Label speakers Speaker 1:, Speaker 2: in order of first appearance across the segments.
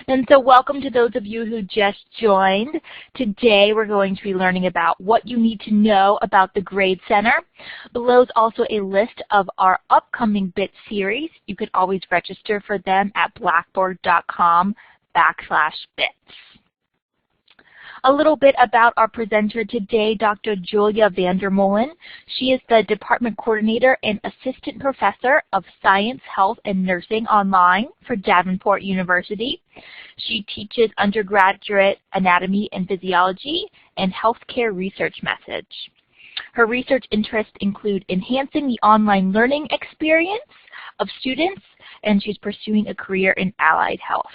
Speaker 1: And so welcome to those of you who just joined. Today we're going to be learning about what you need to know about the Grade Center. Below is also a list of our upcoming BIT series. You can always register for them at blackboard.com/bits. A little bit about our presenter today, Dr. Julia VanderMolen. She is the Department Coordinator and Assistant Professor of Science, Health, and Nursing online for Davenport University. She teaches undergraduate anatomy and physiology and healthcare research methods. Her research interests include enhancing the online learning experience of students, and she's pursuing a career in allied health.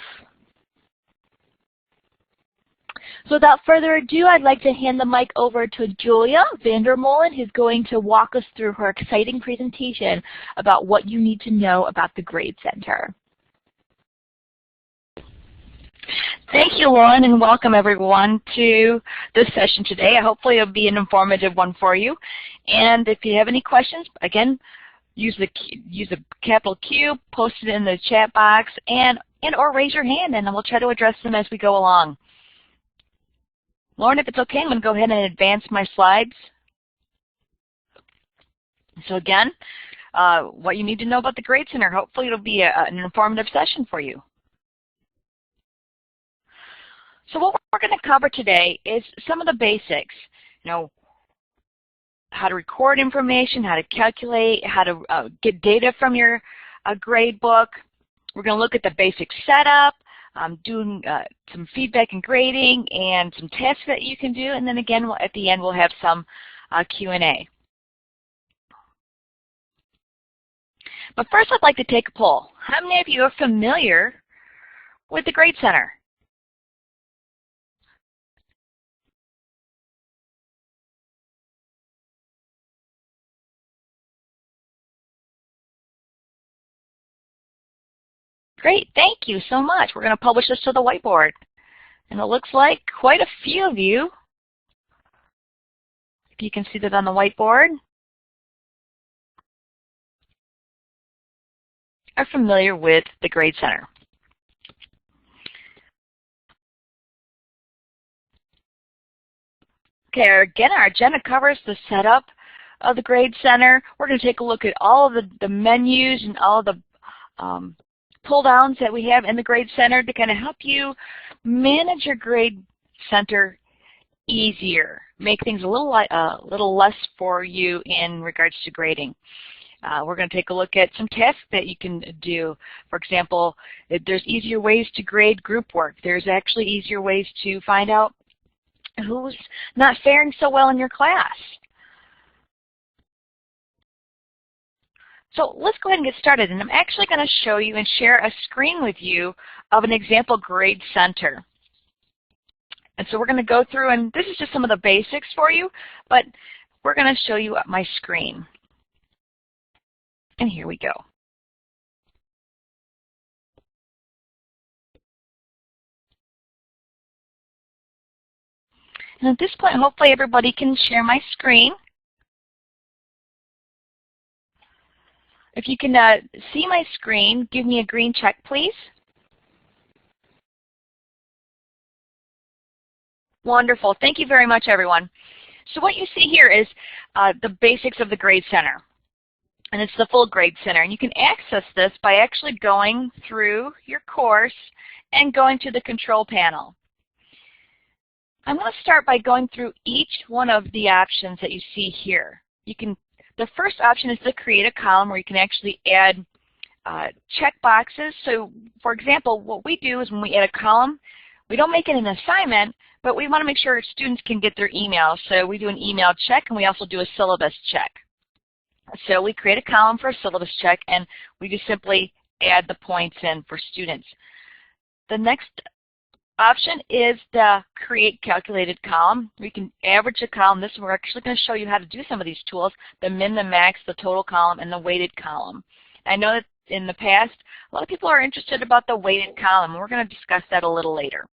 Speaker 1: So without further ado, I'd like to hand the mic over to Julia VanderMolen, who's going to walk us through her exciting presentation about what you need to know about the Grade Center.
Speaker 2: Thank you, Lauren, and welcome everyone to this session today. Hopefully it'll be an informative one for you. And if you have any questions, again, use the capital Q, post it in the chat box, and or raise your hand, and we'll try to address them as we go along. Lauren, if it's okay, I'm going to go ahead and advance my slides. So again, what you need to know about the Grade Center. Hopefully it'll be an informative session for you. So what we're going to cover today is some of the basics. You know, how to record information, how to calculate, how to get data from your grade book. We're going to look at the basic setup, doing some feedback and grading and some tests that you can do, and then again at the end we'll have some Q&A. But first I'd like to take a poll. How many of you are familiar with the Grade Center? Great, thank you so much. We're going to publish this to the whiteboard. And it looks like quite a few of you, if you can see that on the whiteboard, are familiar with the Grade Center. Okay, again, our agenda covers the setup of the Grade Center. We're going to take a look at all of the menus and all of the pull downs that we have in the Grade Center to kind of help you manage your Grade Center easier, make things a little less for you in regards to grading. We're going to take a look at some tests that you can do. For example, there's easier ways to grade group work. There's actually easier ways to find out who's not faring so well in your class. So let's go ahead and get started, and I'm actually going to show you and share a screen with you of an example Grade Center. And so we're going to go through, and this is just some of the basics for you, but we're going to show you my screen. And here we go. And at this point, hopefully everybody can share my screen. If you can see my screen, give me a green check, please. Wonderful. Thank you very much, everyone. So what you see here is the basics of the Grade Center. And it's the full Grade Center. And you can access this by actually going through your course and going to the control panel. I'm going to start by going through each one of the options that you see here. The first option is to create a column where you can actually add check boxes. So for example, what we do is when we add a column, we don't make it an assignment, but we want to make sure students can get their email. So we do an email check, and we also do a syllabus check. So we create a column for a syllabus check, and we just simply add the points in for students. The next option is the create calculated column. We can average a column. We're actually going to show you how to do some of these tools, the min, the max, the total column, and the weighted column. I know that in the past, a lot of people are interested about the weighted column. We're going to discuss that a little later.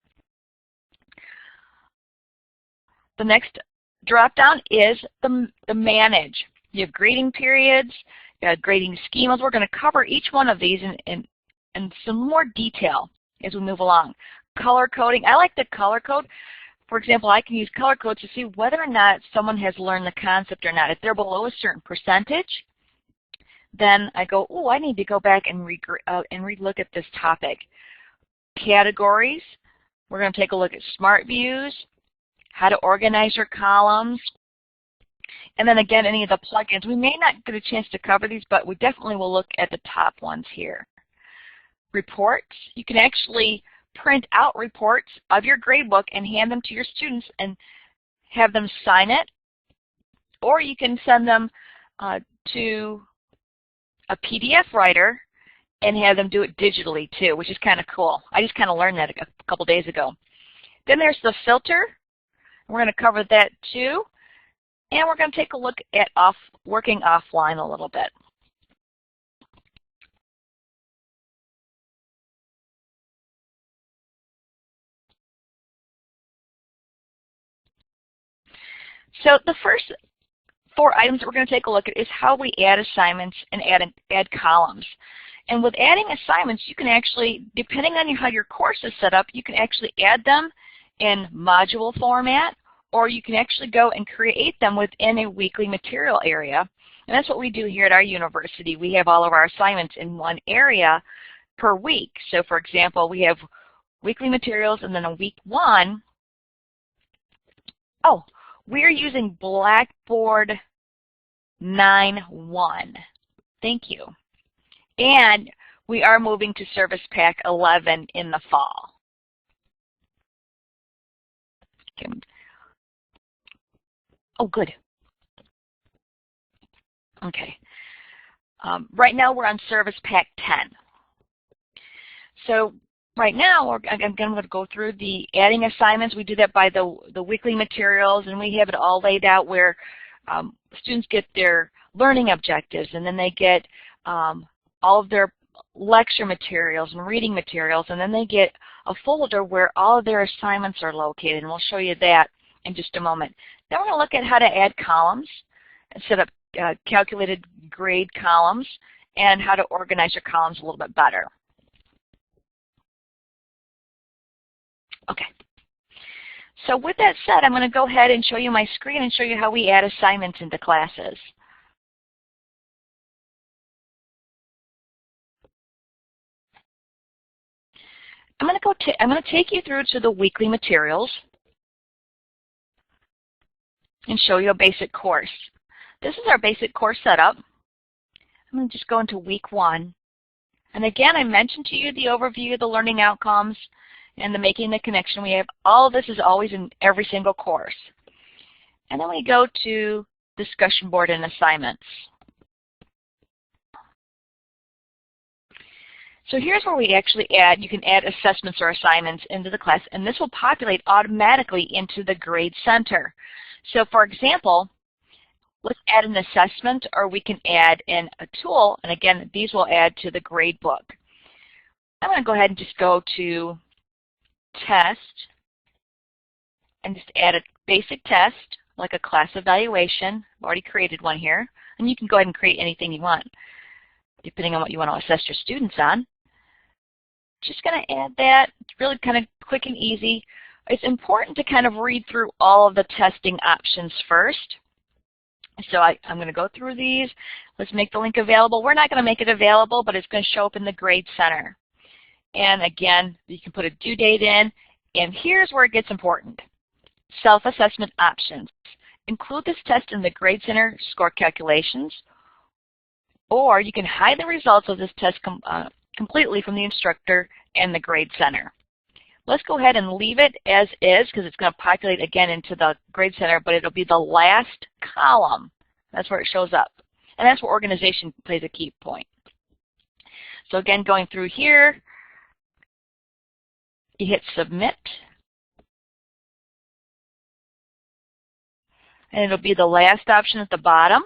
Speaker 2: The next drop-down is the manage. You have grading periods, you have grading schemas. We're going to cover each one of these in some more detail as we move along. Color coding, I like the color code. For example, I can use color codes to see whether or not someone has learned the concept or not. If they're below a certain percentage, then I go, oh, I need to go back and re-look at this topic. Categories, we're going to take a look at smart views, how to organize your columns, and then again, any of the plugins. We may not get a chance to cover these, but we definitely will look at the top ones here. Reports, you can actually print out reports of your gradebook and hand them to your students and have them sign it, or you can send them to a PDF writer and have them do it digitally too, which is kind of cool. I just kind of learned that a couple days ago. Then there's the filter. We're going to cover that too, and we're going to take a look at working offline a little bit. So the first 4 items that we're going to take a look at is how we add assignments and add columns. And with adding assignments, you can actually, depending on how your course is set up, you can actually add them in module format, or you can actually go and create them within a weekly material area. And that's what we do here at our university. We have all of our assignments in one area per week. So for example, we have weekly materials, and then on week 1, we're using Blackboard 9.1. Thank you. And we are moving to Service Pack 11 in the fall. Okay. Oh, good. Okay. Right now we're on Service Pack 10. So right now, I'm going to go through the adding assignments. We do that by the weekly materials, and we have it all laid out where students get their learning objectives, and then they get all of their lecture materials and reading materials, and then they get a folder where all of their assignments are located, and we'll show you that in just a moment. Then we're going to look at how to add columns and set up calculated grade columns, and how to organize your columns a little bit better. Okay. So with that said, I'm going to go ahead and show you my screen and show you how we add assignments into classes. I'm going to take you through to the weekly materials and show you a basic course. This is our basic course setup. I'm going to just go into week 1. And again, I mentioned to you the overview of the learning outcomes and the making the connection. We have all of this is always in every single course. And then we go to discussion board and assignments. So here's where we actually add, you can add assessments or assignments into the class, and this will populate automatically into the Grade Center. So for example, let's add an assessment, or we can add in a tool, and again, these will add to the Gradebook. I'm going to go ahead and just go to test and just add a basic test, like a class evaluation. I've already created one here, and you can go ahead and create anything you want, depending on what you want to assess your students on. Just going to add that. It's really kind of quick and easy. It's important to kind of read through all of the testing options first. So I'm going to go through these. Let's make the link available. We're not going to make it available, but it's going to show up in the Grade Center. And again, you can put a due date in. And here's where it gets important. Self-assessment options. Include this test in the Grade Center score calculations, or you can hide the results of this test completely from the instructor and the Grade Center. Let's go ahead and leave it as is, because it's going to populate again into the Grade Center, but it'll be the last column. That's where it shows up. And that's where organization plays a key point. So again, going through here, you hit submit. And it'll be the last option at the bottom.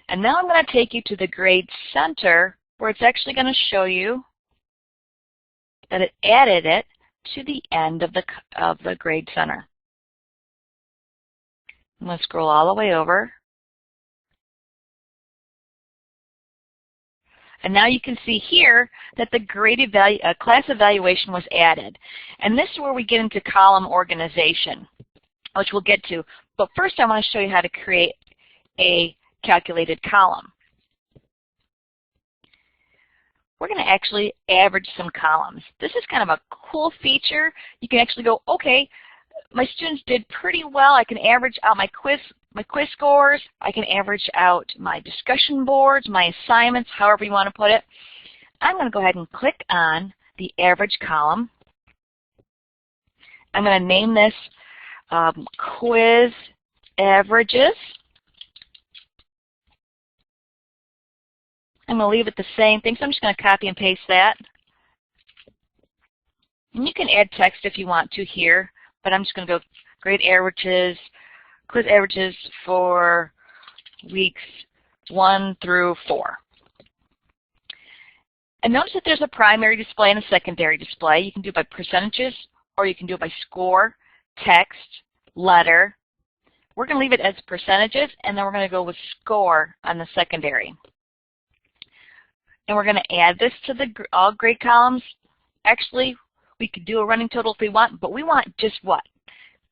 Speaker 2: And now I'm going to take you to the Grade Center, where it's actually going to show you that it added it to the end of the Grade Center. I'm going to scroll all the way over. And now you can see here that the class evaluation was added. And this is where we get into column organization, which we'll get to. But first I want to show you how to create a calculated column. We're going to actually average some columns. This is kind of a cool feature. You can actually go, okay, my students did pretty well. I can average out my quiz scores. I can average out my discussion boards, my assignments, however you want to put it. I'm going to go ahead and click on the average column. I'm going to name this quiz averages. I'm going to leave it the same thing, so I'm just going to copy and paste that. And you can add text if you want to here, but I'm just going to go grade averages, quiz averages for weeks 1 through 4. And notice that there's a primary display and a secondary display. You can do it by percentages, or you can do it by score, text, letter. We're going to leave it as percentages, and then we're going to go with score on the secondary. And we're going to add this to the all grade columns. Actually, we could do a running total if we want, but we want just what?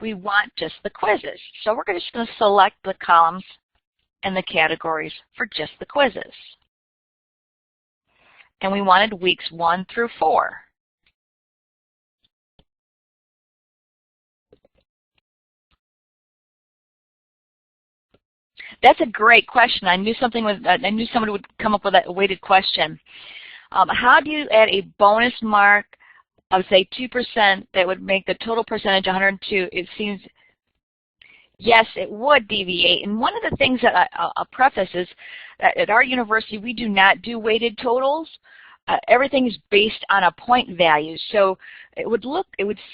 Speaker 2: We want just the quizzes. So we're just going to select the columns and the categories for just the quizzes. And we wanted weeks 1 through 4. That's a great question. I knew somebody would come up with a weighted question. How do you add a bonus mark of, say, 2% that would make the total percentage 102? It seems, yes, it would deviate. And one of the things that I'll preface is that at our university, we do not do weighted totals. Everything is based on a point value. So it would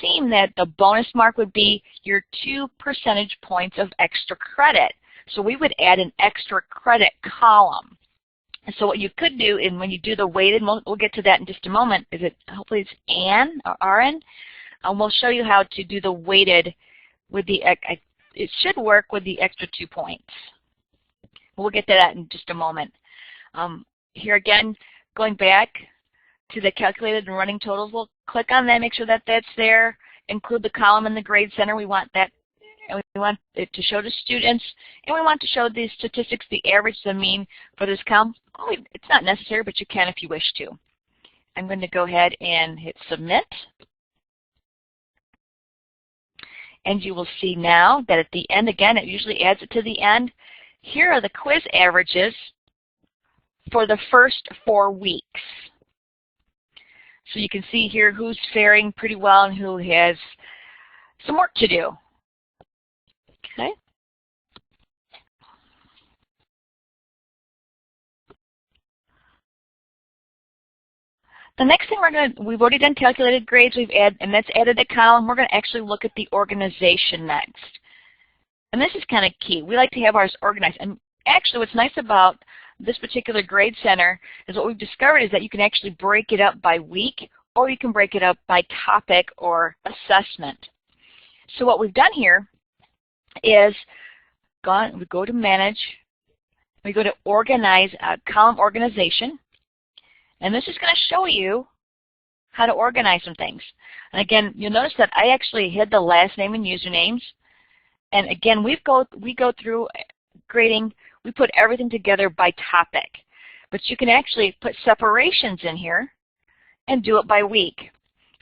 Speaker 2: seem that the bonus mark would be your 2 percentage points of extra credit. So we would add an extra credit column. And so what you could do, and when you do the weighted, we'll get to that in just a moment, hopefully it's Ann or RN, and we'll show you how to do the weighted with the, it should work with the extra 2 points. We'll get to that in just a moment. Here again, going back to the calculated and running totals, we'll click on that, make sure that that's there, include the column in the grade center. We want that. And we want it to show to students, and we want to show the statistics, the average, the mean for this column. Oh, it's not necessary, but you can if you wish to. I'm going to go ahead and hit submit. And you will see now that at the end, again, it usually adds it to the end. Here are the quiz averages for the first 4 weeks. So you can see here who's faring pretty well and who has some work to do. Okay. The next thing we've already done calculated grades, and that's added a column. We're going to actually look at the organization next. And this is kind of key. We like to have ours organized. And actually what's nice about this particular grade center is what we've discovered is that you can actually break it up by week, or you can break it up by topic or assessment. So what we've done here is we go to manage, we go to organize, column organization, and this is going to show you how to organize some things. And again, you'll notice that I actually hid the last name and usernames. And again, we go through grading, we put everything together by topic. But you can actually put separations in here and do it by week.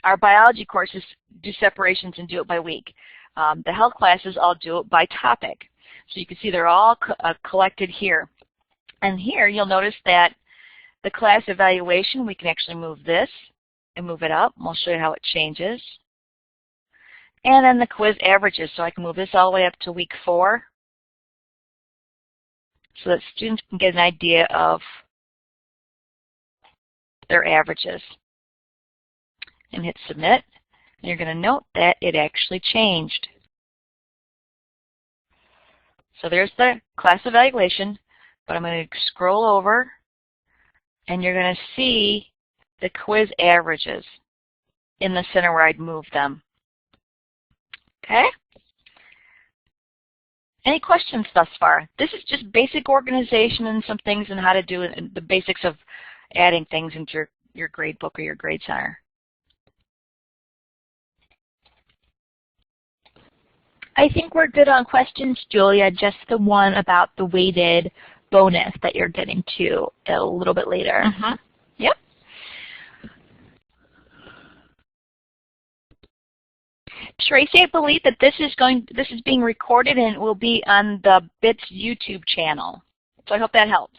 Speaker 2: Our biology courses do separations and do it by week. The health classes all do it by topic. So you can see they're all collected here. And here you'll notice that the class evaluation, we can actually move this and move it up. And we'll show you how it changes. And then the quiz averages. So I can move this all the way up to week 4 so that students can get an idea of their averages. And hit submit. And you're going to note that it actually changed. So there's the class evaluation, but I'm going to scroll over, and you're going to see the quiz averages in the center where I'd moved them. Okay? Any questions thus far? This is just basic organization and some things and how to do the basics of adding things into your gradebook or your grade center.
Speaker 1: I think we're good on questions, Julia, just the one about the weighted bonus that you're getting to a little bit later.
Speaker 2: Yep. Tracy, I believe that this is being recorded and it will be on the BITS YouTube channel. So I hope that helps.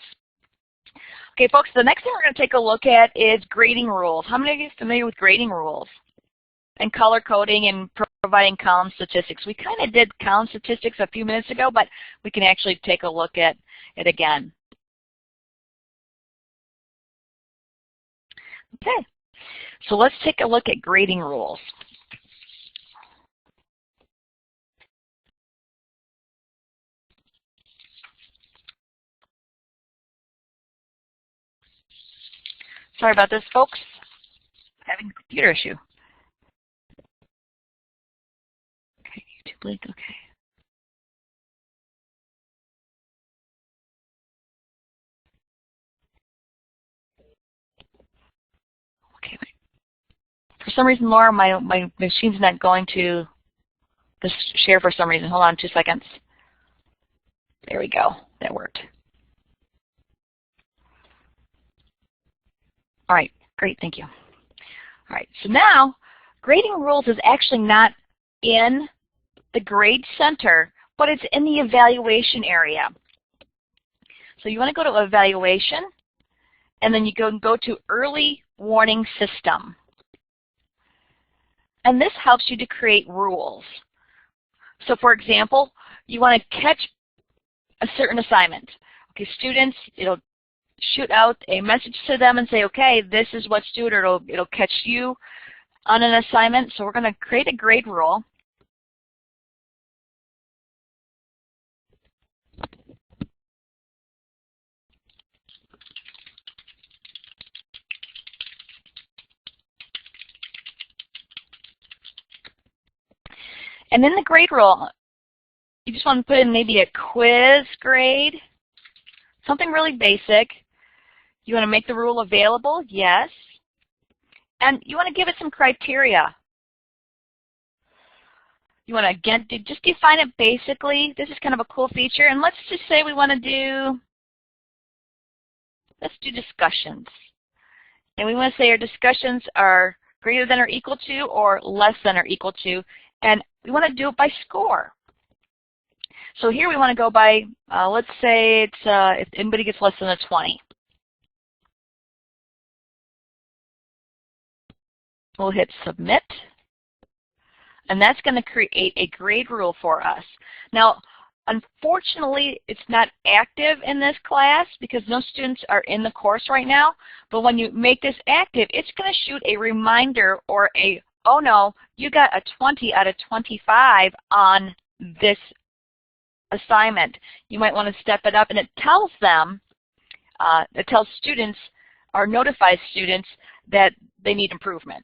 Speaker 2: Okay, folks, the next thing we're going to take a look at is grading rules. How many of you are familiar with grading rules and color coding and providing column statistics? We kind of did column statistics a few minutes ago, but we can actually take a look at it again. Okay, so let's take a look at grading rules. Sorry about this, folks. Having a computer issue. Okay, YouTube link, okay. Okay, wait. For some reason, Laura, my machine's not going to the share for some reason. Hold on 2 seconds. There we go. That worked. All right, great, thank you. All right, so now grading rules is actually not in the grade center, but it's in the evaluation area. So you want to go to evaluation, and then you go to early warning system. And this helps you to create rules. So for example, you want to catch a certain assignment. Okay, students, it'll shoot out a message to them and say, okay, this is what's due, or it'll catch you on an assignment. So we're going to create a grade rule. And in the grade rule, you just want to put in maybe a quiz grade, something really basic. You want to make the rule available? Yes. And you want to give it some criteria. You want to, again, just define it basically. This is kind of a cool feature. And let's just say we want to do, let's do discussions. And we want to say our discussions are greater than or equal to or less than or equal to. And we want to do it by score. So here we want to go by, let's say it's if anybody gets less than a 20. We'll hit submit. And that's going to create a grade rule for us. Now, unfortunately, it's not active in this class because no students are in the course right now. But when you make this active, it's going to shoot a reminder or a, oh no, you got a 20 out of 25 on this assignment. You might want to step it up, and it tells them, it tells students or notifies students that they need improvement.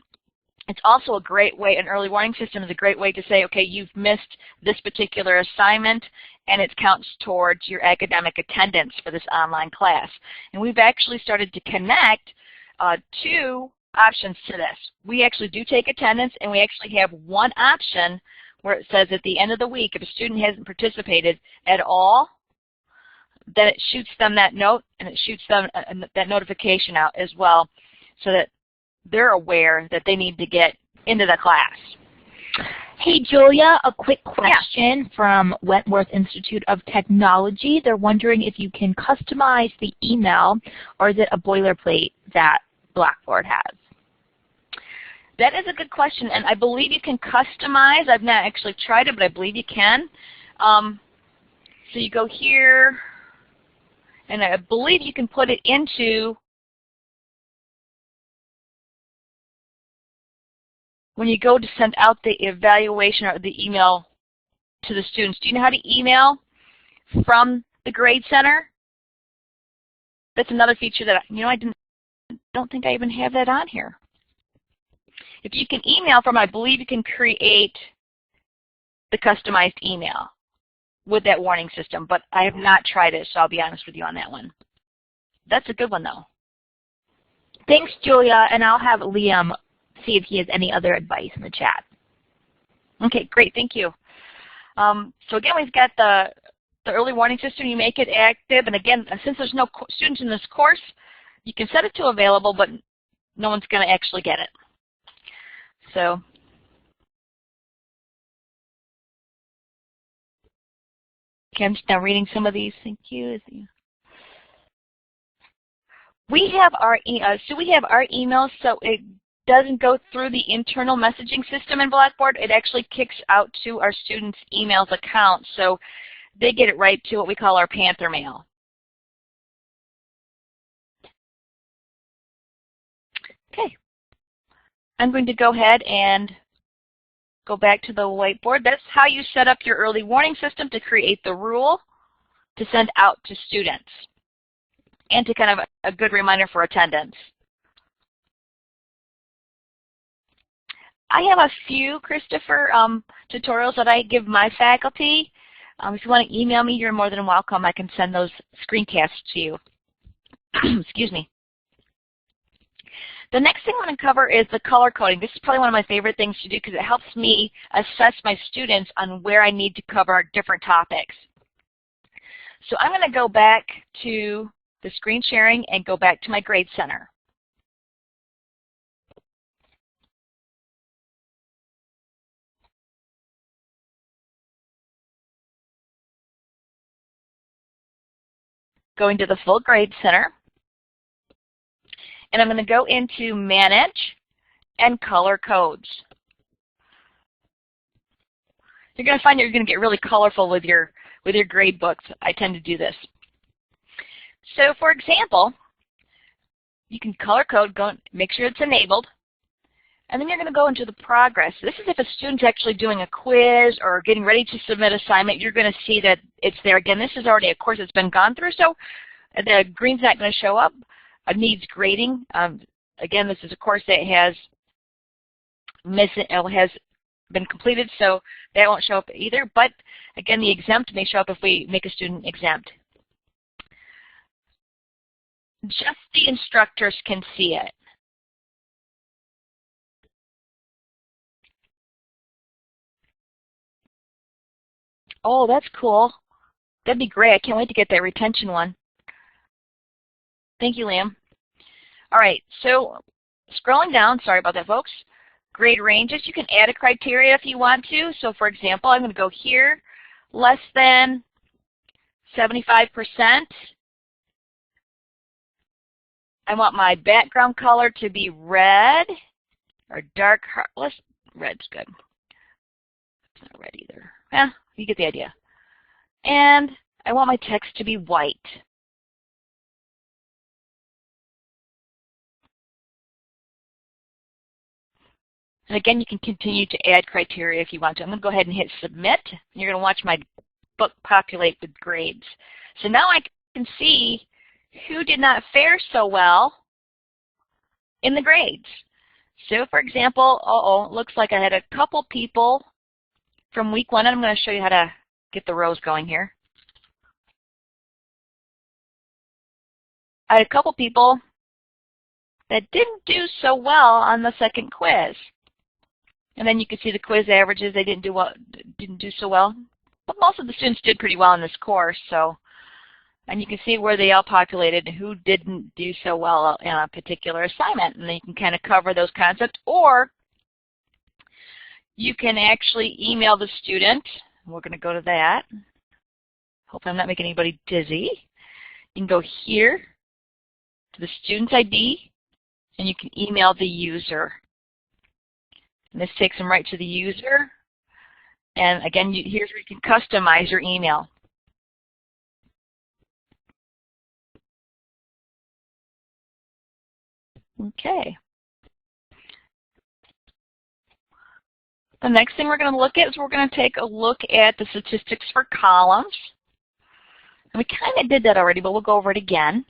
Speaker 2: It's also a great way, an early warning system is a great way to say, okay, you've missed this particular assignment, and it counts towards your academic attendance for this online class. And we've actually started to connect two options to this. We actually do take attendance, and we actually have one option where it says at the end of the week, if a student hasn't participated at all, then it shoots them that note, and it shoots them that notification out as well, so that they're aware that they need to get into the class.
Speaker 1: Hey, Julia, a quick question from Wentworth Institute of Technology. They're wondering if you can customize the email, or is it a boilerplate that Blackboard has?
Speaker 2: That is a good question, and I believe you can customize. I've not actually tried it, but I believe you can. So you go here, and I believe you can put it into, when you go to send out the evaluation or the email to the students. Do you know how to email from the Grade Center? That's another feature that, I don't think I even have that on here. If you can email from, I believe you can create the customized email with that warning system, but I have not tried it, so I'll be honest with you on that one. That's a good one, though.
Speaker 1: Thanks, Julia, and I'll have Liam see if he has any other advice in the chat.
Speaker 2: Okay, great, thank you. So again, we've got the early warning system. You make it active, and again, since there's no students in this course, you can set it to available, but no one's going to actually get it. So I'm just now reading some of these. Thank you. We have our emails, so it doesn't go through the internal messaging system in Blackboard. It actually kicks out to our students' emails account, so they get it right to what we call our Panther mail. Okay. I'm going to go ahead and go back to the whiteboard. That's how you set up your early warning system to create the rule to send out to students and to kind of a good reminder for attendance. I have a few, Christopher, tutorials that I give my faculty. If you want to email me, you're more than welcome. I can send those screencasts to you. Excuse me. The next thing I want to cover is the color coding. This is probably one of my favorite things to do because it helps me assess my students on where I need to cover different topics. So I'm going to go back to the screen sharing and go back to my Grade Center. Going to the full Grade Center. And I'm going to go into Manage and Color Codes. You're going to find that you're going to get really colorful with your grade books. I tend to do this. So for example, you can color code, make sure it's enabled, and then you're going to go into the progress. This is if a student's actually doing a quiz or getting ready to submit assignment, you're going to see that it's there. Again, this is already a course that's been gone through, so the green's not going to show up. Needs grading. Again, this is a course that has been completed, so that won't show up either. But again, the exempt may show up if we make a student exempt. Just the instructors can see it. Oh, that's cool. That'd be great. I can't wait to get that retention one. Thank you, Liam. All right, so scrolling down, sorry about that, folks. Grade ranges, you can add a criteria if you want to. So for example, I'm going to go here, less than 75%. I want my background color to be red or dark, red's good. It's not red either. You get the idea. And I want my text to be white. And again, you can continue to add criteria if you want to. I'm going to go ahead and hit submit. And you're going to watch my book populate with grades. So now I can see who did not fare so well in the grades. So for example, it looks like I had a couple people from week 1. And I'm going to show you how to get the rows going here. I had a couple people that didn't do so well on the second quiz. And then you can see the quiz averages. They didn't do so well. But most of the students did pretty well in this course. And you can see where they all populated and who didn't do so well in a particular assignment. And then you can kind of cover those concepts. Or you can actually email the student. We're going to go to that. Hope I'm not making anybody dizzy. You can go here to the student's ID, and you can email the user. And this takes them right to the user. And again, here's where you can customize your email. Okay. The next thing we're going to look at is we're going to take a look at the statistics for columns. And we kind of did that already, but we'll go over it again.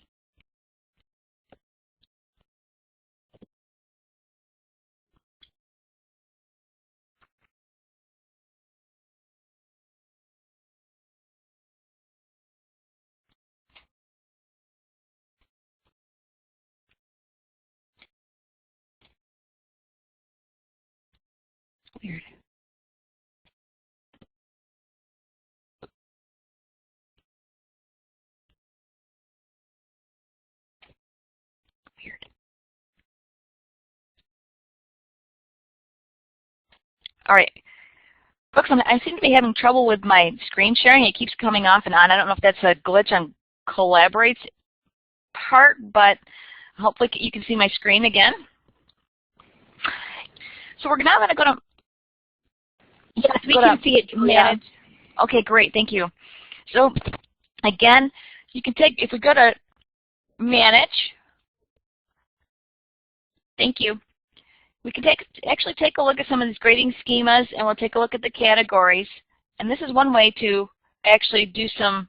Speaker 2: Weird. Weird. All right. Folks, I seem to be having trouble with my screen sharing. It keeps coming off and on. I don't know if that's a glitch on Collaborate's part, but hopefully you can see my screen again. So we're now going to go to...
Speaker 1: Yes, we can see it, Julia.
Speaker 2: Okay, great. Thank you. So again, you can take, if we go to Manage, thank you. We can actually take a look at some of these grading schemas, and we'll take a look at the categories. And this is one way to actually do some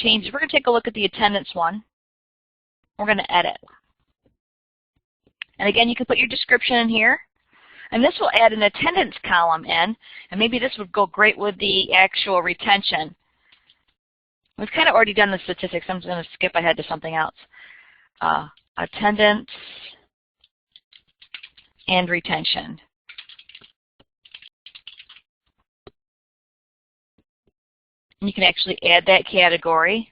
Speaker 2: changes. We're going to take a look at the attendance one. We're going to edit. And again, you can put your description in here. And this will add an attendance column in, and maybe this would go great with the actual retention. We've kind of already done the statistics. I'm just going to skip ahead to something else. Attendance and retention. And you can actually add that category.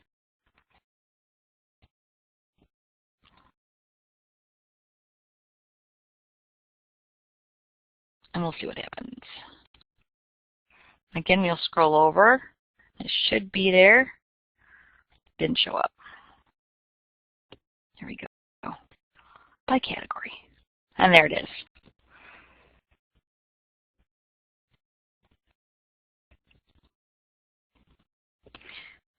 Speaker 2: And we'll see what happens. Again, we'll scroll over. It should be there. Didn't show up. Here we go. By category. And there it is.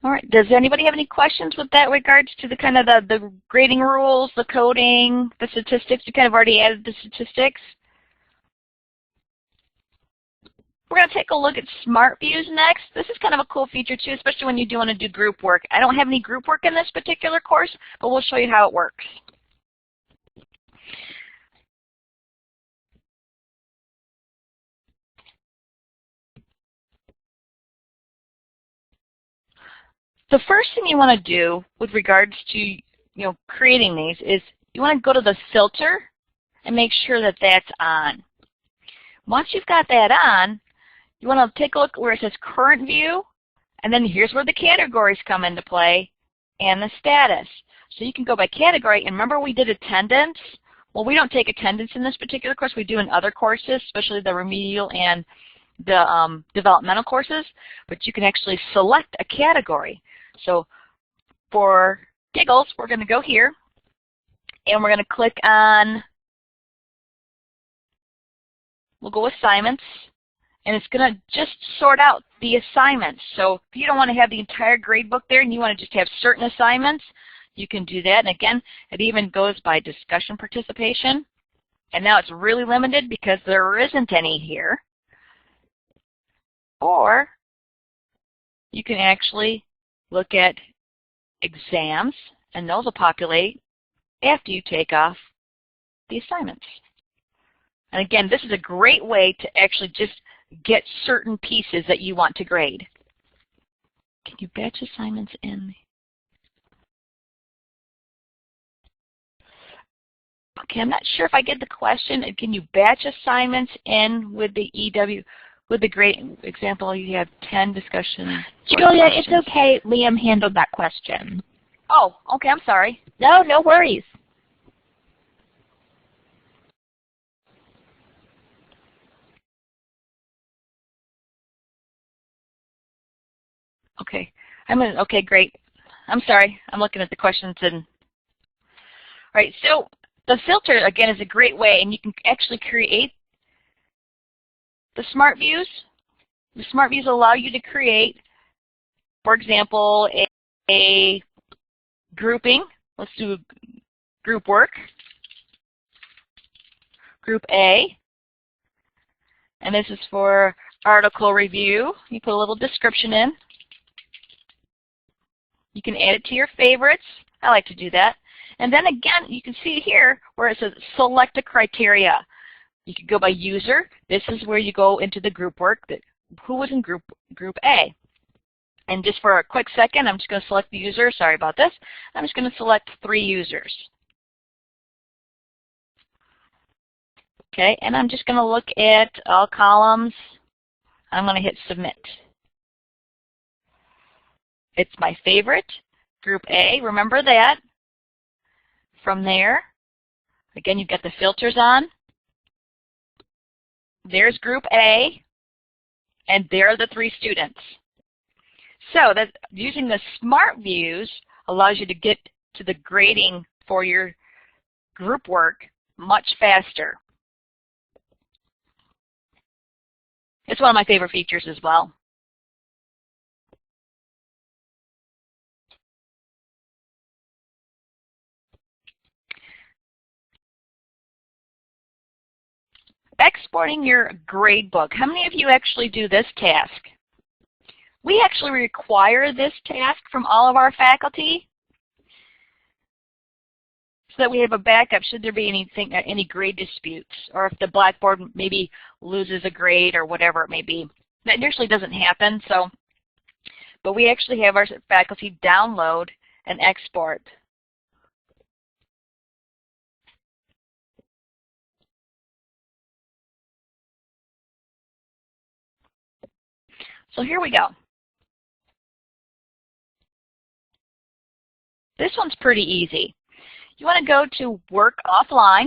Speaker 2: All right. Does anybody have any questions with that regards to the kind of the grading rules, the coding, the statistics? You kind of already added the statistics. We're going to take a look at Smart Views next. This is kind of a cool feature too, especially when you do want to do group work. I don't have any group work in this particular course, but we'll show you how it works. The first thing you want to do with regards to creating these is you want to go to the filter and make sure that that's on. Once you've got that on, you want to take a look where it says current view, and then here's where the categories come into play and the status. So you can go by category, and remember we did attendance? Well, we don't take attendance in this particular course. We do in other courses, especially the remedial and the developmental courses, but you can actually select a category. So for giggles, we're going to go here, and we're going to click on, we'll go assignments, and it's going to just sort out the assignments. So if you don't want to have the entire gradebook there and you want to just have certain assignments, you can do that. And again, it even goes by discussion participation. And now it's really limited because there isn't any here. Or you can actually look at exams, and those will populate after you take off the assignments. And again, this is a great way to actually just get certain pieces that you want to grade. Can you batch assignments in? Okay, I'm not sure if I get the question. Can you batch assignments in with the EW? With the grade example, you have 10 discussion.
Speaker 1: Julia, it's okay. Liam handled that question.
Speaker 2: Oh, okay, I'm sorry.
Speaker 1: No worries.
Speaker 2: Okay. Okay, great. I'm sorry. I'm looking at the questions and all right, so the filter again is a great way, and you can actually create the smart views. The smart views allow you to create, for example, a grouping. Let's do group work. Group A. And this is for article review. You put a little description in. You can add it to your favorites. I like to do that. And then again, you can see here where it says select a criteria. You can go by user. This is where you go into the group work. Who was in group A? And just for a quick second, I'm just going to select the user. Sorry about this. I'm just going to select 3 users. Okay, and I'm just going to look at all columns. I'm going to hit Submit. It's my favorite, Group A, remember that. From there, again, you've got the filters on. There's Group A, and there are the 3 students. So that using the Smart Views allows you to get to the grading for your group work much faster. It's one of my favorite features as well. Exporting your gradebook. How many of you actually do this task? We actually require this task from all of our faculty so that we have a backup should there be any grade disputes, or if the Blackboard maybe loses a grade or whatever it may be. That usually doesn't happen, but we actually have our faculty download and export. So here we go. This one's pretty easy. You want to go to Work Offline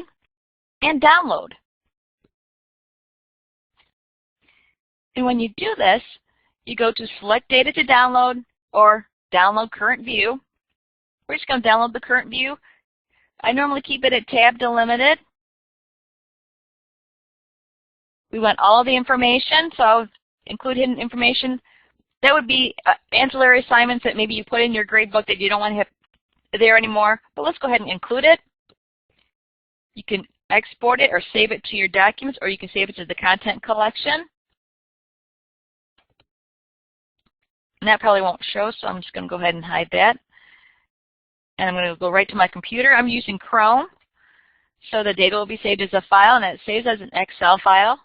Speaker 2: and Download. And when you do this, you go to Select Data to Download or Download Current View. We're just going to download the current view. I normally keep it at Tab Delimited. We want all of the information, so I'll include hidden information. That would be ancillary assignments that maybe you put in your gradebook that you don't want to have there anymore, but let's go ahead and include it. You can export it or save it to your documents, or you can save it to the content collection. And that probably won't show, so I'm just going to go ahead and hide that. And I'm going to go right to my computer. I'm using Chrome, so the data will be saved as a file, and it saves as an Excel file.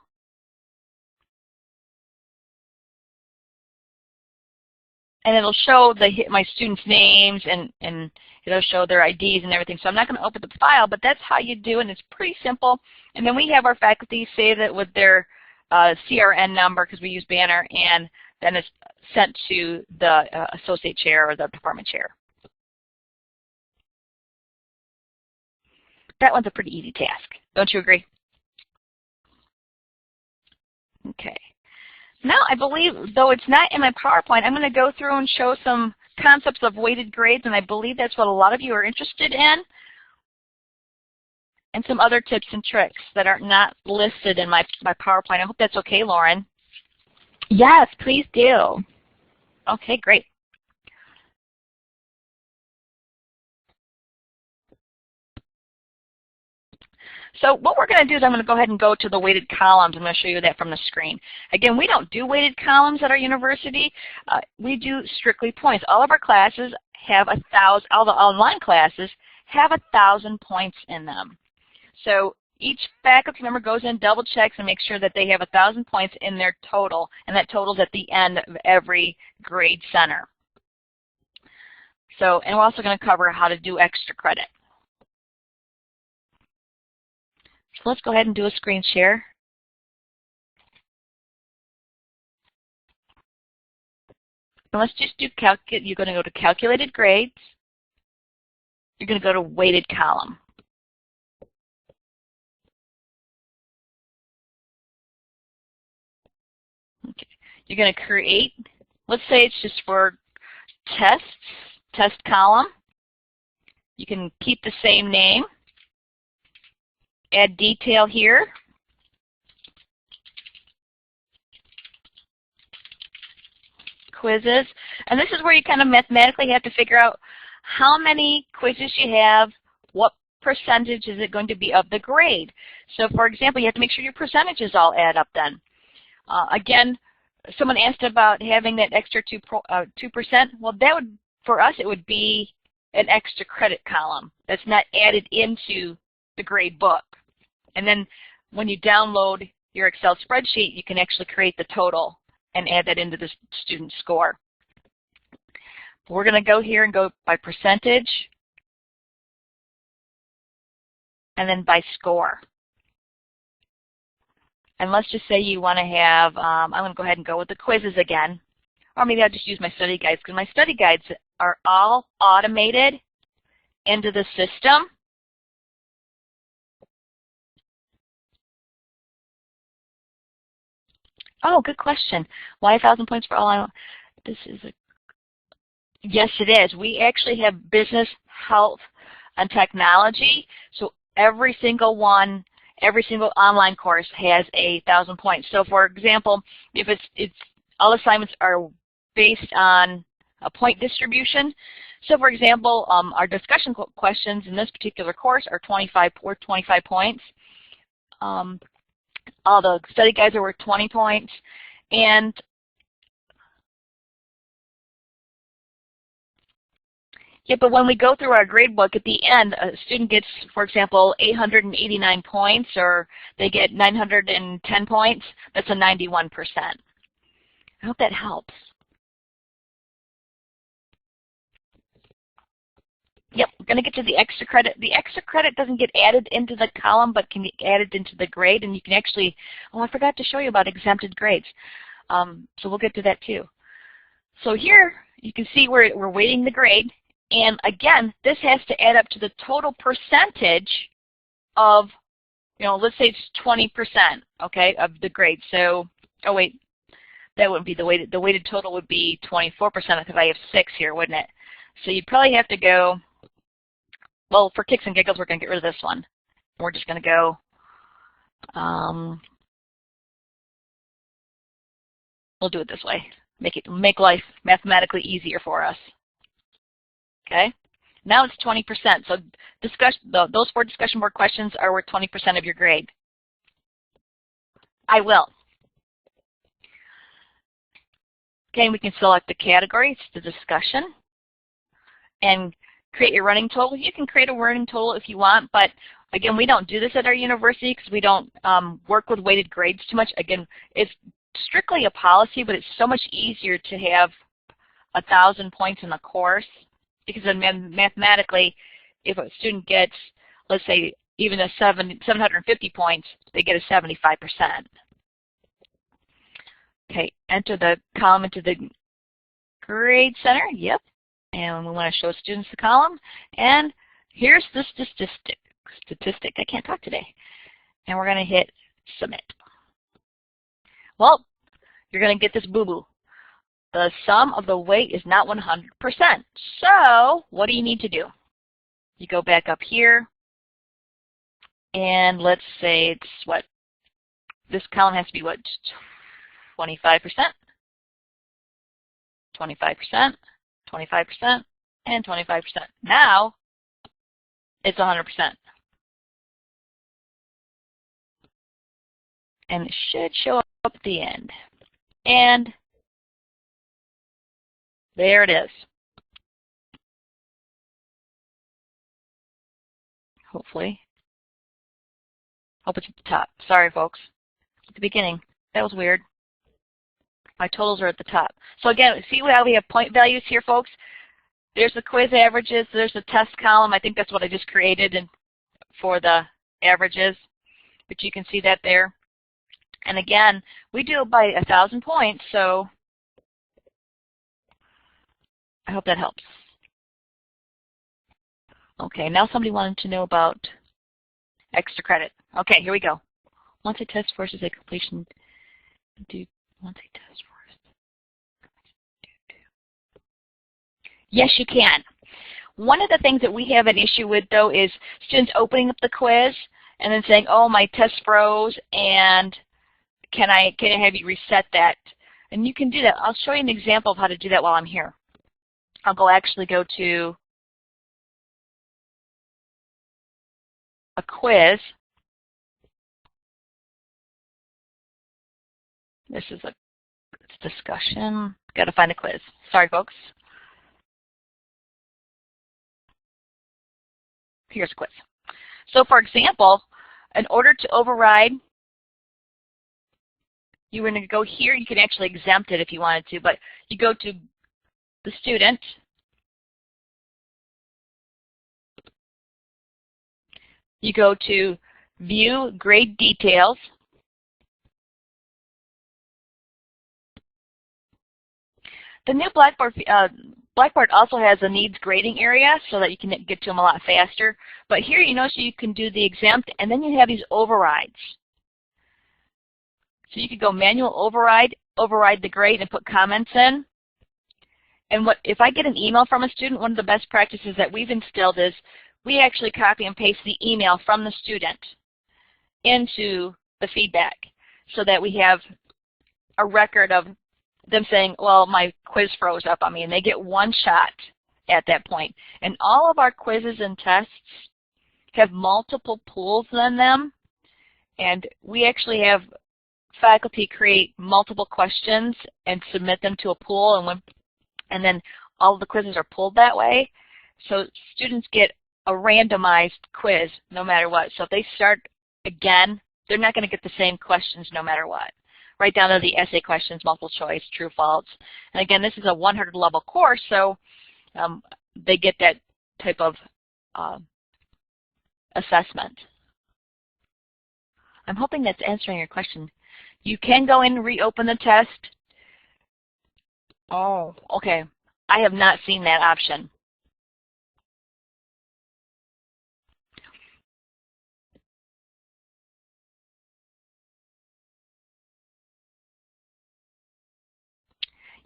Speaker 2: And it'll show my students' names, and it'll show their IDs and everything. So I'm not going to open the file, but that's how you do it, and it's pretty simple. And then we have our faculty save it with their CRN number, because we use Banner, and then it's sent to the associate chair or the department chair. That one's a pretty easy task. Don't you agree? Okay. Now, I believe, though it's not in my PowerPoint, I'm going to go through and show some concepts of weighted grades, and I believe that's what a lot of you are interested in, and some other tips and tricks that are not listed in my PowerPoint. I hope that's okay, Lauren.
Speaker 1: Yes, please do.
Speaker 2: Okay, great. So what we're going to do is I'm going to go ahead and go to the weighted columns. I'm going to show you that from the screen. Again, we don't do weighted columns at our university. We do strictly points. All of our classes have 1,000, all the online classes have 1,000 points in them. So each faculty member goes in, double checks, and makes sure that they have 1,000 points in their total, and that total's at the end of every grade center. So, and we're also going to cover how to do extra credit. So let's go ahead and do a screen share. And let's just do you're going to go to calculated grades. You're going to go to weighted column. Okay. You're going to create, let's say it's just for tests, test column. You can keep the same name. Add detail here. Quizzes. And this is where you kind of mathematically have to figure out how many quizzes you have, what percentage is it going to be of the grade. So for example, you have to make sure your percentages all add up then. Again, someone asked about having that extra 2%. Well, that would, for us, it would be an extra credit column that's not added into the grade book. And then when you download your Excel spreadsheet, you can actually create the total and add that into the student score. We're going to go here and go by percentage and then by score. And let's just say you want to have, I'm going to go ahead and go with the quizzes again. Or maybe I'll just use my study guides, because my study guides are all automated into the system. Oh, good question. Why 1,000 points for all? This is a, yes, it is. We actually have business, health, and technology. So every single one, every single online course has 1,000 points. So for example, if it's all assignments are based on a point distribution. So for example, our discussion questions in this particular course are 25 points. All the study guides are worth 20 points. And yeah, but when we go through our grade book, at the end, a student gets, for example, 889 points, or they get 910 points. That's a 91%. I hope that helps. Yep, we're going to get to the extra credit. The extra credit doesn't get added into the column, but can get added into the grade, and you can actually, oh, I forgot to show you about exempted grades. So we'll get to that too. So here, you can see we're weighting the grade, and again, this has to add up to the total percentage of, you know, let's say it's 20%, okay, of the grade. So, oh wait, that wouldn't be the weighted total would be 24% because I have 6 here, wouldn't it? So you'd probably have to go, well, for kicks and giggles, we're going to get rid of this one. We're just going to go, we'll do it this way. Make life mathematically easier for us. Okay? Now it's 20%. So those 4 discussion board questions are worth 20% of your grade. I will. Okay, we can select the category. It's the discussion. And create your running total. You can create a running total if you want, but again, we don't do this at our university because we don't work with weighted grades too much. Again, it's strictly a policy, but it's so much easier to have 1,000 points in the course because then mathematically, if a student gets, let's say, even a 750 points, they get a 75%. Okay, enter the column into the grade center. Yep. And we want to show students the column. And here's the statistic. I can't talk today. And we're going to hit submit. Well, you're going to get this boo-boo. The sum of the weight is not 100%. So what do you need to do? You go back up here. And let's say it's what? This column has to be what? 25%. 25%. 25%, and 25%. Now, it's 100%. And it should show up at the end. And there it is. Hopefully. Hope it's at the top. Sorry, folks. At the beginning. That was weird. My totals are at the top. So again, see how we have point values here, folks? There's the quiz averages. There's the test column. I think that's what I just created for the averages. But you can see that there. And again, we do it by 1,000 points, so I hope that helps. Okay, now somebody wanted to know about extra credit. Okay, here we go. Once a test versus a completion, once a test first. Yes, you can. One of the things that we have an issue with, though, is students opening up the quiz and then saying, oh, my test froze, and can I have you reset that? And you can do that. I'll show you an example of how to do that while I'm here. I'll actually go to a quiz. This is a discussion. Got to find a quiz. Sorry, folks. Here's a quiz. So, for example, in order to override, you were going to go here. You can actually exempt it if you wanted to, but you go to the student. You go to View Grade Details. The new Blackboard also has a needs grading area so that you can get to them a lot faster. But here you notice you can do the exempt, and then you have these overrides. So you could go manual override the grade and put comments in. And if I get an email from a student, one of the best practices that we've instilled is we actually copy and paste the email from the student into the feedback so that we have a record of them saying, well, my quiz froze up on me, and they get one shot at that point. And all of our quizzes and tests have multiple pools in them, and we actually have faculty create multiple questions and submit them to a pool, and then all of the quizzes are pulled that way. So students get a randomized quiz no matter what. So if they start again, they're not going to get the same questions no matter what. Right down to the essay questions, multiple choice, true, false. And again, this is a 100 level course, so they get that type of assessment. I'm hoping that's answering your question. You can go in and reopen the test. Oh, okay. I have not seen that option.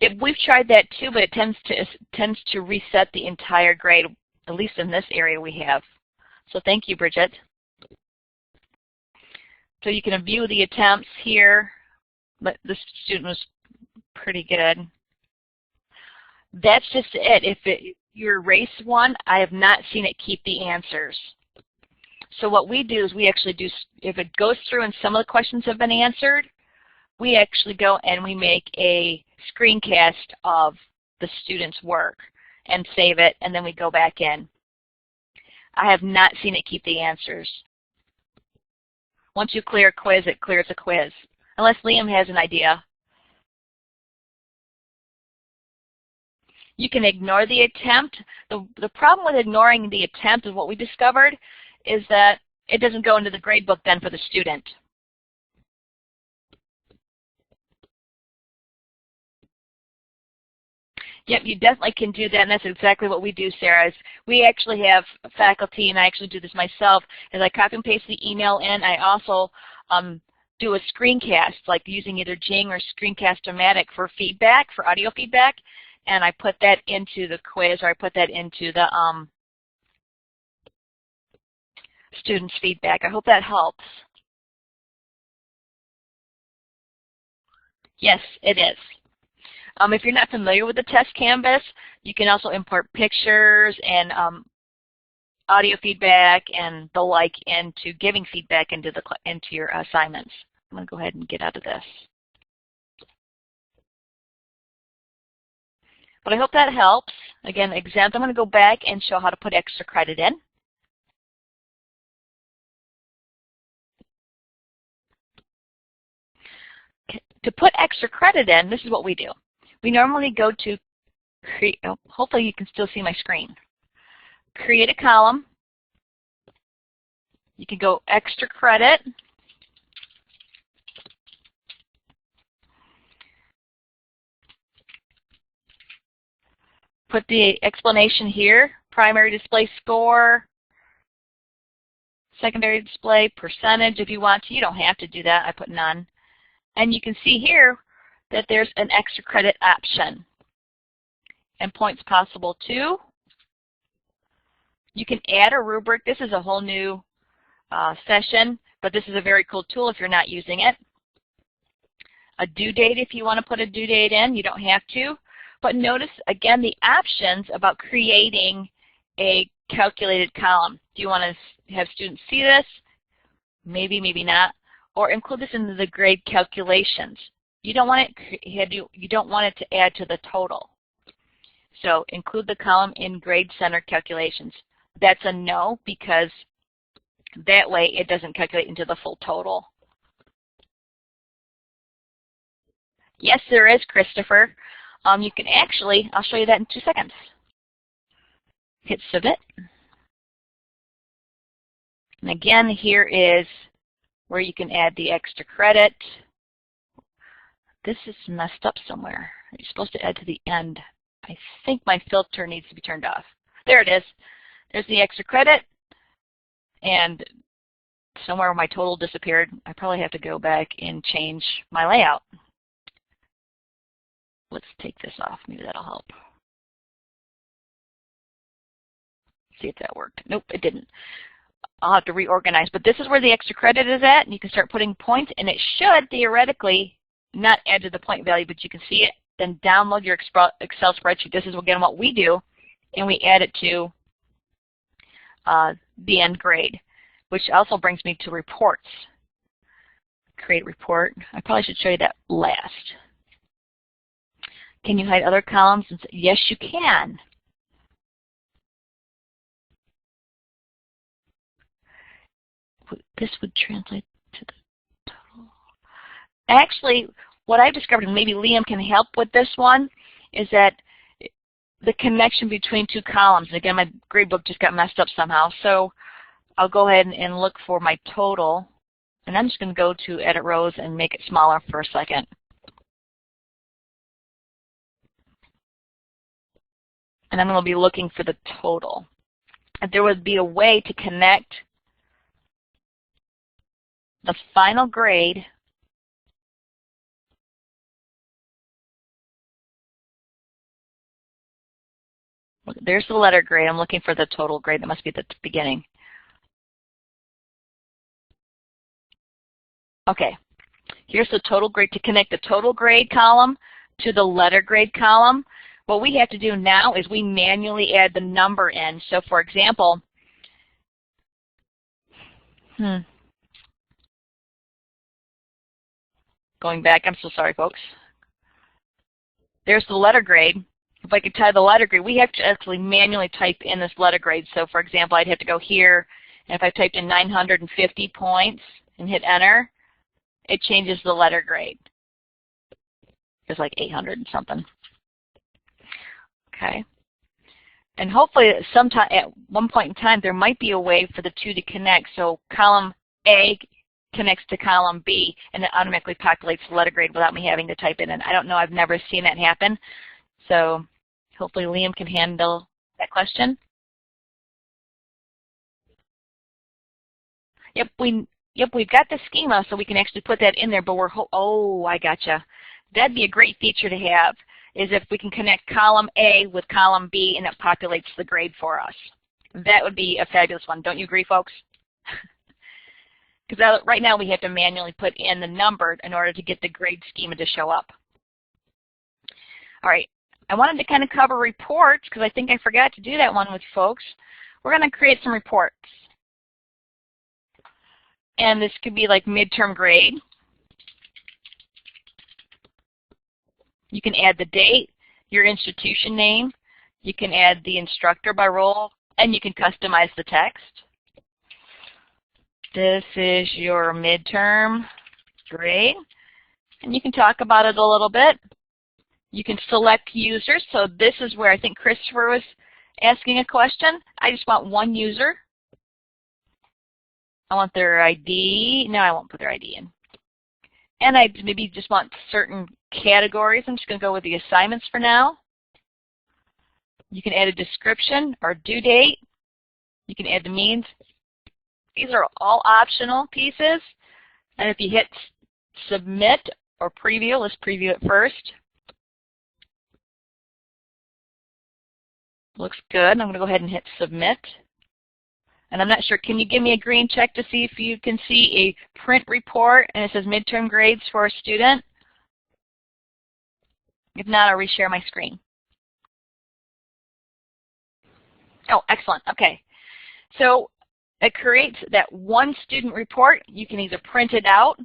Speaker 2: Yeah, we've tried that too, but it tends to reset the entire grade, at least in this area we have. So thank you, Bridget. So you can view the attempts here, but the student was pretty good. That's just it. If you erase one, I have not seen it keep the answers. So what we do is we actually do, if it goes through and some of the questions have been answered, we actually go and we make a screencast of the student's work and save it, and then we go back in. I have not seen it keep the answers. Once you clear a quiz, it clears a quiz, unless Liam has an idea. You can ignore the attempt. The problem with ignoring the attempt is what we discovered is that it doesn't go into the gradebook then for the student. Yep, you definitely can do that, and that's exactly what we do, Sarah. Is we actually have faculty, and I actually do this myself, as I copy and paste the email in. I also do a screencast, like using either Jing or Screencast-O-Matic for feedback, for audio feedback, and I put that into the quiz, or I put that into the students' feedback. I hope that helps. Yes, it is. If you're not familiar with the test canvas, you can also import pictures and audio feedback and the like into giving feedback into your assignments. I'm going to go ahead and get out of this. But I hope that helps. Again, exempt, I'm going to go back and show how to put extra credit in. To put extra credit in, this is what we do. We normally go to create, hopefully you can still see my screen. Create a column. You can go extra credit. Put the explanation here, primary display score, secondary display percentage if you want to. You don't have to do that. I put none. And you can see here that there's an extra credit option. And points possible too. You can add a rubric. This is a whole new session, but this is a very cool tool if you're not using it. A due date if you want to put a due date in. You don't have to. But notice, again, the options about creating a calculated column. Do you want to have students see this? Maybe, maybe not. Or include this into the grade calculations. You don't want it to add to the total. So include the column in Grade Center calculations. That's a no, because that way it doesn't calculate into the full total. Yes, there is, Christopher. You can actually, I'll show you that in 2 seconds. Hit submit. And again, here is where you can add the extra credit. this is messed up somewhere. You're supposed to add to the end. I think my filter needs to be turned off. There it is. There's the extra credit, and somewhere my total disappeared. I probably have to go back and change my layout. Let's take this off. Maybe that'll help. See if that worked. Nope, it didn't. I'll have to reorganize. But this is where the extra credit is at, and you can start putting points, and it should theoretically not add to the point value, but you can see it. Then download your Excel spreadsheet. This is, again, what we do, and we add it to the end grade, which also brings me to reports. Create report. I probably should show you that last. Can you hide other columns? Yes, you can. This would translate to the total. Actually, what I've discovered, and maybe Liam can help with this one, is that the connection between two columns. Again, my gradebook just got messed up somehow, so I'll go ahead and look for my total, and I'm just going to go to Edit Rows and make it smaller for a second. And I'm going to be looking for the total. If there would be a way to connect the final grade there's the letter grade. I'm looking for the total grade. That must be at the beginning. Okay. Here's the total grade. To connect the total grade column to the letter grade column, what we have to do now is we manually add the number in. So for example, going back, I'm so sorry, folks. There's the letter grade. If I could type the letter grade, we have to actually manually type in this letter grade. So for example, I'd have to go here, and if I typed in 950 points and hit enter, it changes the letter grade. It's like 800 and something. Okay. And hopefully sometime at one point in time there might be a way for the two to connect. So column A connects to column B, and it automatically populates the letter grade without me having to type it in. I don't know. I've never seen that happen. So hopefully Liam can handle that question. Yep, we've got the schema, so we can actually put that in there. But oh, I gotcha. That'd be a great feature to have, is if we can connect column A with column B, and it populates the grade for us. That would be a fabulous one. Don't you agree, folks? Because right now we have to manually put in the number in order to get the grade schema to show up. All right. I wanted to kind of cover reports because I think I forgot to do that one with folks. We're going to create some reports. And this could be like midterm grade. You can add the date, your institution name. You can add the instructor by role, and you can customize the text. This is your midterm grade, and you can talk about it a little bit. You can select users. So this is where I think Christopher was asking a question. I just want one user. I want their ID. No, I won't put their ID in. And I maybe just want certain categories. I'm just going to go with the assignments for now. You can add a description or due date. You can add the means. These are all optional pieces. And if you hit submit or preview, let's preview it first. Looks good. I'm going to go ahead and hit submit. And I'm not sure, can you give me a green check to see if you can see a print report and it says midterm grades for a student? If not, I'll reshare my screen. Oh, excellent. Okay. So it creates that one student report. You can either print it out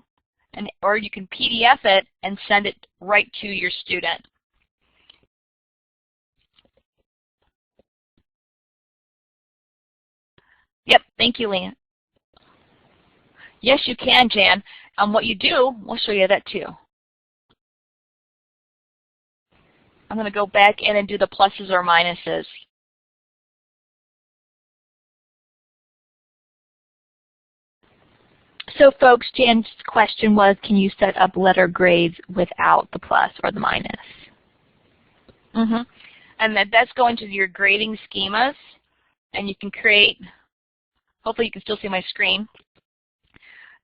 Speaker 2: or you can PDF it and send it right to your student. Yep, thank you, Leanne. Yes, you can, Jan. What you do, we'll show you that too. I'm going to go back in and do the pluses or minuses.
Speaker 1: So folks, Jan's question was, can you set up letter grades without the plus or the minus?
Speaker 2: Mm-hmm. And that's going to your grading schemas, and you can create, hopefully you can still see my screen,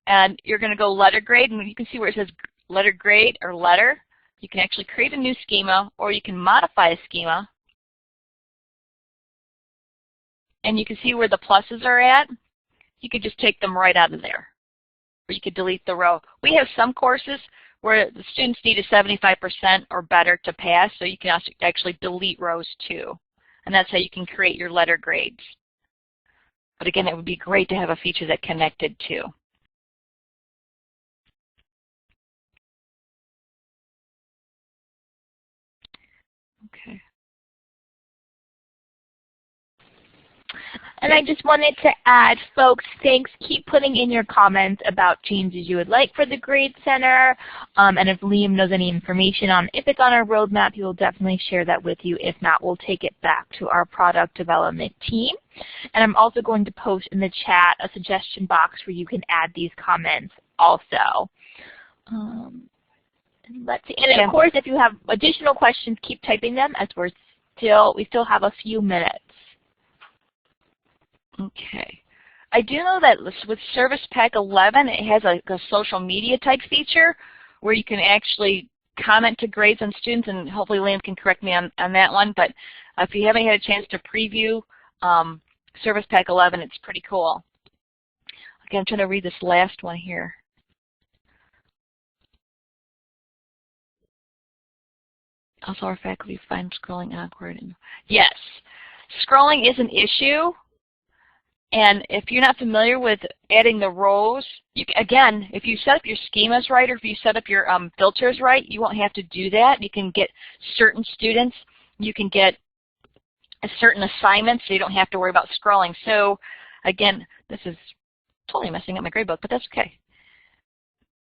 Speaker 2: and you're going to go letter grade, and you can see where it says letter grade or letter. You can actually create a new schema, or you can modify a schema, and you can see where the pluses are at. You could just take them right out of there, or you could delete the row. We have some courses where the students need a 75% or better to pass, so you can actually delete rows too. And that's how you can create your letter grades. But again, it would be great to have a feature that connected too. Okay.
Speaker 1: And I just wanted to add, folks, thanks. Keep putting in your comments about changes you would like for the Grade Center. And if Liam knows any information on if it's on our roadmap, he will definitely share that with you. If not, we'll take it back to our product development team. And I'm also going to post in the chat a suggestion box where you can add these comments also. Let's see. And of course, if you have additional questions, keep typing them as we still have a few minutes.
Speaker 2: Okay. I do know that with Service Pack 11, it has a social media type feature where you can actually comment to grades on students, and hopefully Liam can correct me on that one. But if you haven't had a chance to preview Service Pack 11, it's pretty cool. Okay, I'm trying to read this last one here. Also, our faculty find scrolling awkward. Yes, scrolling is an issue. And if you're not familiar with adding the rows, again, if you set up your schemas right, or if you set up your filters right, you won't have to do that. You can get certain students, you can get a certain assignment, so you don't have to worry about scrolling. So again, this is totally messing up my gradebook, but that's okay.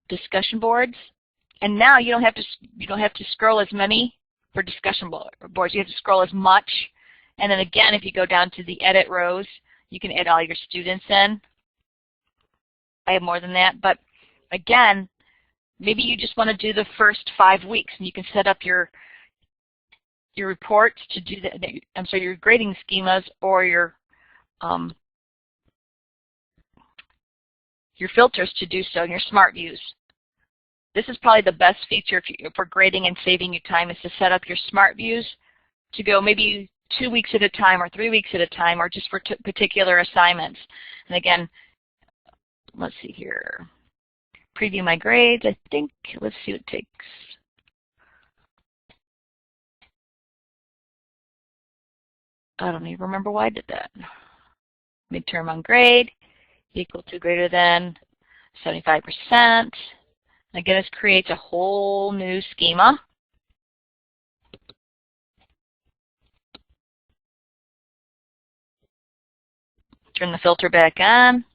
Speaker 2: Discussion boards, and now you don't have to scroll as many for discussion boards. You have to scroll as much. And then again, if you go down to the edit rows, you can add all your students in. I have more than that, but again, maybe you just want to do the first 5 weeks, and you can set up your reports to do your grading schemas or your filters to do so in your smart views. This is probably the best feature for grading and saving you time, is to set up your smart views to go maybe 2 weeks at a time or 3 weeks at a time, or just for particular assignments. And again, let's see here. Preview my grades. I think, let's see what it takes. I don't even remember why I did that. Midterm on grade equal to greater than 75%. Again, this creates a whole new schema. Turn the filter back on.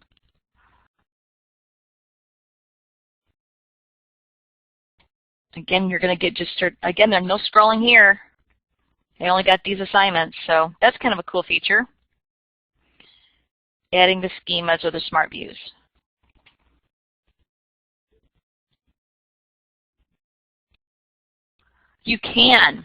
Speaker 2: Again, you're going to get again, there's no scrolling here. I only got these assignments, so that's kind of a cool feature. Adding the schemas or the smart views. You can.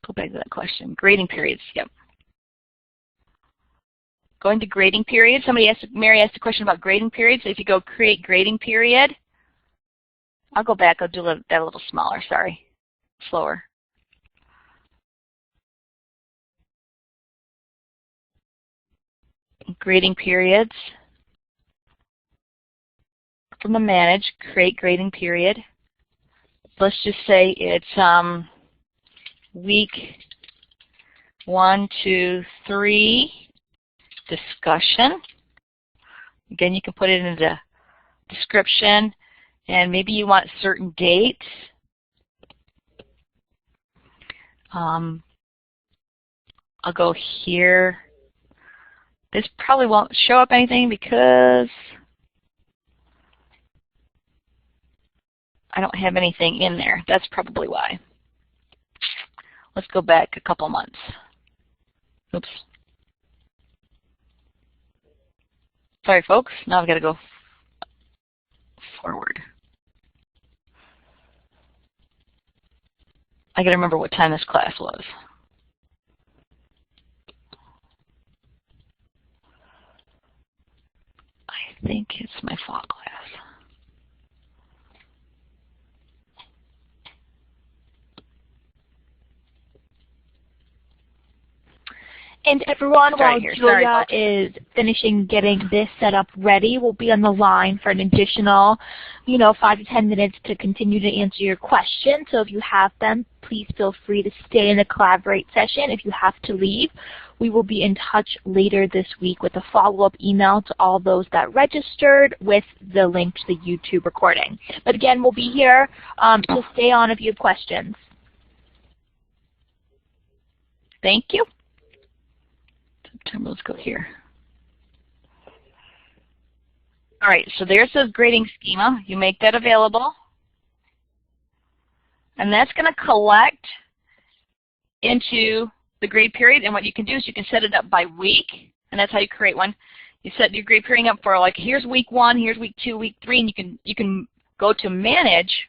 Speaker 2: Go back to that question. Grading periods, yep. Going to grading periods. Mary asked a question about grading periods. If you go create grading period, I'll go back. I'll do that a little smaller, sorry. Slower. Grading periods. From the manage, create grading period. Let's just say it's week 1, 2, 3 discussion. Again, you can put it in the description, and maybe you want certain dates. I'll go here. This probably won't show up anything because I don't have anything in there. That's probably why. Let's go back a couple months. Oops. Sorry, folks. Now I've got to go forward. I got to remember what time this class was. I think it's my fall class.
Speaker 1: And everyone, while Julia is finishing getting this set up ready, we'll be on the line for an additional, 5 to 10 minutes to continue to answer your questions. So if you have them, please feel free to stay in the Collaborate session. If you have to leave, we will be in touch later this week with a follow-up email to all those that registered with the link to the YouTube recording. But again, we'll be here to stay on if you have questions.
Speaker 2: Thank you. Let's go here. All right, so there's the grading schema. You make that available. And that's going to collect into the grade period. And what you can do is you can set it up by week, and that's how you create one. You set your grade period up for, like, here's week 1, here's week 2, week 3, and you can go to Manage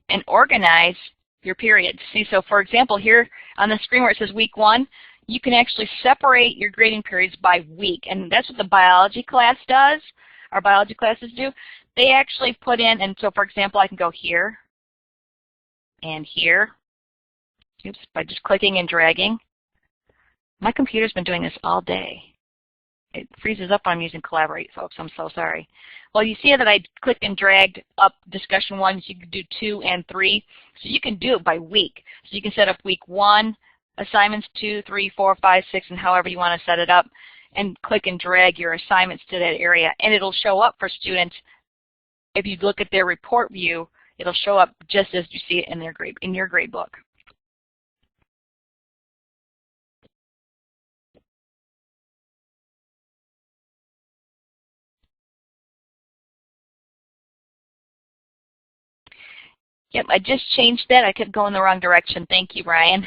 Speaker 2: and organize your periods. See, so for example, here on the screen where it says week 1, you can actually separate your grading periods by week, and that's what the biology class does, our biology classes do. They actually put in, and so for example, I can go here and here, oops, by just clicking and dragging. My computer's been doing this all day. It freezes up when I'm using Collaborate, folks. I'm so sorry. Well, you see that I clicked and dragged up discussion 1, so you can do 2 and 3. So you can do it by week. So you can set up week 1, assignments 2, 3, 4, 5, 6, and however you want to set it up, and click and drag your assignments to that area. And it'll show up for students. If you look at their report view, it'll show up just as you see it in your grade book. Yep, I just changed that. I kept going the wrong direction. Thank you, Brian.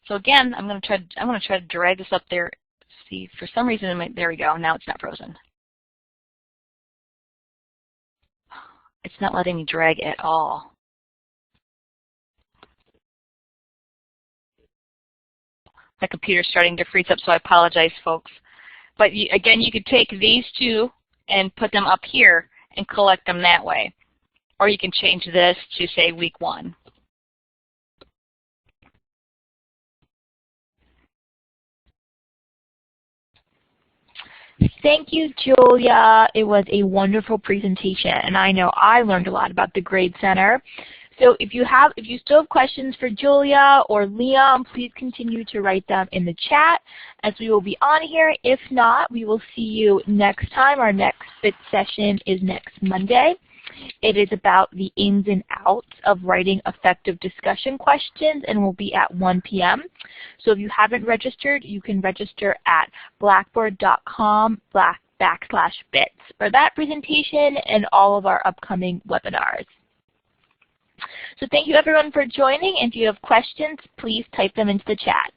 Speaker 2: So again, I'm going to try to drag this up there. See, for some reason, there we go. Now it's not frozen. It's not letting me drag at all. My computer's starting to freeze up, so I apologize, folks. But again, you could take these two and put them up here and collect them that way. Or you can change this to, say, week 1.
Speaker 1: Thank you, Julia. It was a wonderful presentation, and I know I learned a lot about the Grade Center. So if you still have questions for Julia or Liam, please continue to write them in the chat as we will be on here. If not, we will see you next time. Our next fit session is next Monday. It is about the ins and outs of writing effective discussion questions and will be at 1 p.m. So if you haven't registered, you can register at blackboard.com/bits for that presentation and all of our upcoming webinars. So thank you everyone for joining, and if you have questions, please type them into the chat.